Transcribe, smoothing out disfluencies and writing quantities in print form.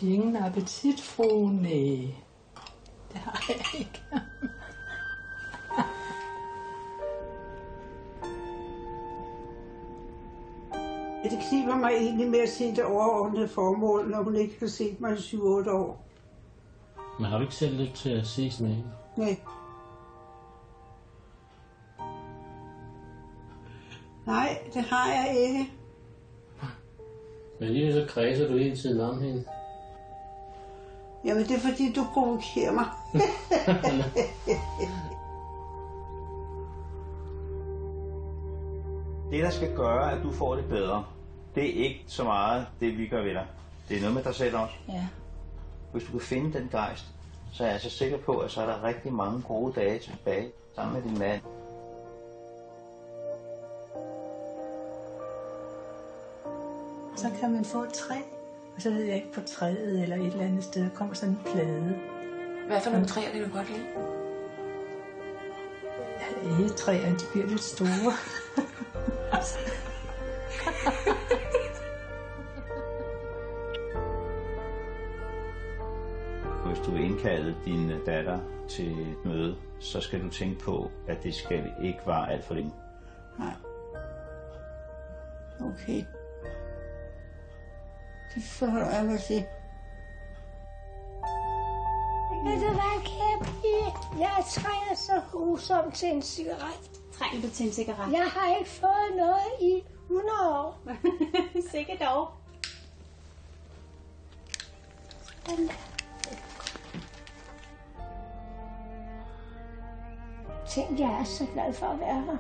De ingen appetit, fru? Nej, det har jeg ikke. Det kniber mig egentlig med at se det overordnede formål, når hun ikke har set mig i 7-8 år. Men har du ikke selv lyst til at ses med hende? Nej. Nej, det har jeg ikke. Men lige så kredser du hele tiden om hende. Jamen, det er fordi, du provokerer mig. Det, der skal gøre, at du får det bedre, det er ikke så meget det, vi gør ved dig. Det er noget med dig selv også. Ja. Hvis du kan finde den gejst, så er jeg så sikker på, at så er der rigtig mange gode dage tilbage sammen med din mand. Så kan man få et træ, og så ved jeg ikke, på træet eller et eller andet sted, der kommer sådan en plade. Hvad for nogle træer kan du godt lide? Egetræer, de bliver lidt store. Hvis du vil indkalde din datter til et møde, så skal du tænke på, at det skal ikke vare alt for længe. Nej. Okay. Det forholder jeg mig til. Ved du hvad, kære pige? Jeg trænger så grusomt til en cigaret. Trænger du til en cigaret? Jeg har ikke fået noget i 100 år. Sikkert dog. Den der. Tænk, jeg er så glad for at være her.